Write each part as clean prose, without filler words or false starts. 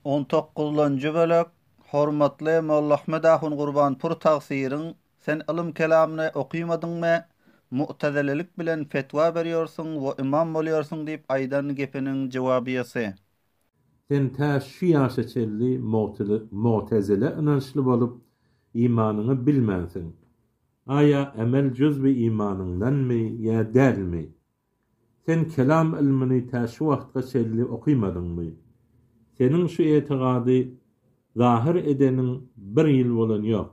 19-njy bölek. Hormatly Molla Ahmed Ahun Gurbanpur tagsirin sen ilm kelamyny okuýmadyňmy? Mu'tezililik bilen fetwa berýorsun we imam bolýorsun diýip aýdan gepiniň jogabyysy. Sen täşi ýaşaçelli mu'tezile inançly bolup imanyny bilmänsiň. Aya emel cüzbi imanyndanmy ýa dälmi? Sen kelam ilmini täşi wagtga çelli okuýmadyňmy? Senin şu etiqady zahir edenin bir ýyl bolan ýok.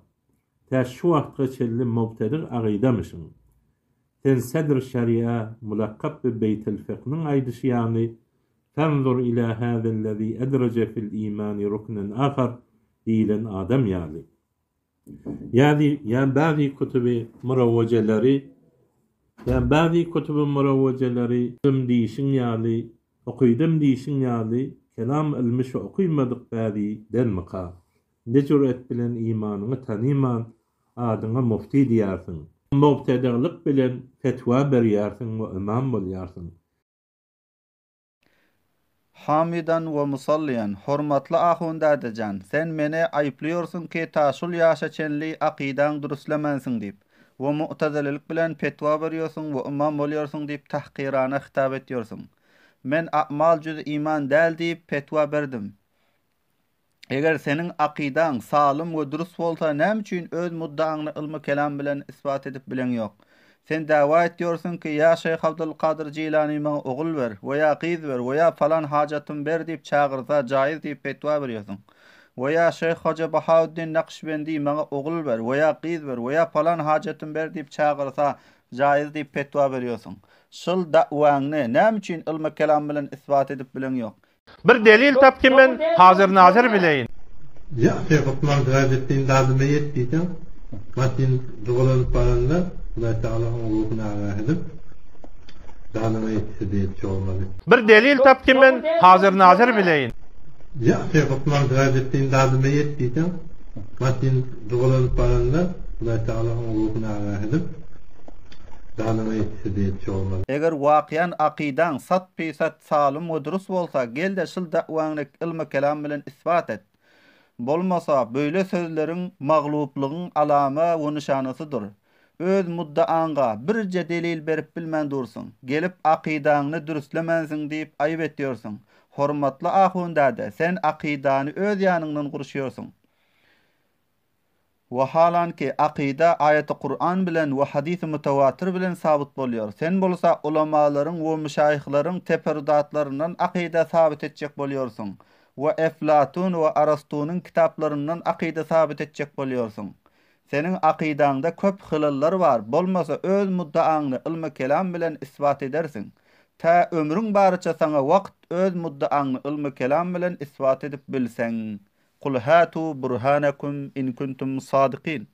Täşi wagtga çelli mubtadi agydamyşyň. Sen sedr şeria mulakkab bi beytil fiqh'nin aýdyşy ýany tanzur ila hadzellezî edraje fil imani ruknan ahar diýilen adam ýaly. Yani bazı kutubi muravvaceleri diýişiň ýaly, okuýdym diýişiň ýaly, kelam ilmi şu okuýmadyk bäzi denmeka. Ne cüret bilen imanyny tanyman adyňa mufti diýersiň. Mubtadilik bilen fetwa berýärsiň we imam bolýarsyň. Hamidan we musalliyan hormatly ahundadyjan sen meni aýplyorsun ki taşul ýaşaçenli aqidaň duruslemensiň diýip we mu'tezililik bilen fetwa berýärsiň we imam bolýarsyň diýip tahqirana hitap etýärsiň. Men a'mal jüz iman däl diýip fetwa berdim. Eger senin aqidaň salym we durus bolsa näme üçin öz muddaňy ilmi kelam bilen isbat edip bilen ýok? Sen dawa etýärsiň ki ya Şeyh Abdulkadir Jilani maňa ogul ber, we ya qiz ber, we ya falan hajatym ber diýip çagyrsa jaýyz diýip fetwa berýärsiň. We ya Şeyh Hoca Bahauddin Naqşbendi maňa ogul ber, we ya qiz ber, we ya falan hajatym ber diýip çagyrsa jaýyz diýip fetwa berýärsiň. Şol da'waňy näme üçin ilmi kelam bilen isbat edip bilen ýok? Bir delil tapkin men hazır nazır bileyin. Ya Şeyh Osman Gazettin dadıma yetdiydim. Matin doğulanıp baranda Allah Teala'nın ruhuna ağırdım. Dadıma yetdi diye olmadı. Bir delil tapkin men hazır nazır bileyin. Ya Şeyh Osman Gazettin dadıma yetdiydim. Matin doğulanıp baranda Allah Teala'nın ruhuna ağırdım. Eger waqiyan aqidaň 100% salym we durus bolsa, gel de şol da'wanyk ilmi kelam bilen isbat et. Bolmasa böyle sözleriň magluplygyň alama we nişanasydyr. Öz muddaňa birje delil berip bilmän dursun. Gelip aqidaňy dürüstlemensiň diýip aýyp etýärsiň. Hormatly ahundada, sen aqidany öz ýanyňdan guruşýarsyň. Ve halanki aqida ayet-i Kur'an bilen ve hadis-i mutawatir bilen sabit bolýar. Sen bolsa ulamaların ve müşayihlaryň teferrudatlaryndan aqida sabit etjek bolýarsyň. Ve Eflatun ve Arastu'nun kitaplarından aqida sabit etjek bolýarsyň. Senin aqidaňda köp hylallar bar. Bolmasa öz muddaňy ilmi kelam bilen isbat edersiň. Ta ömrüň barça sana wagt öz muddaňy ilmi kelam bilen isbat edip bilseň. Kul hatu burhanakum in kuntum sadiqin.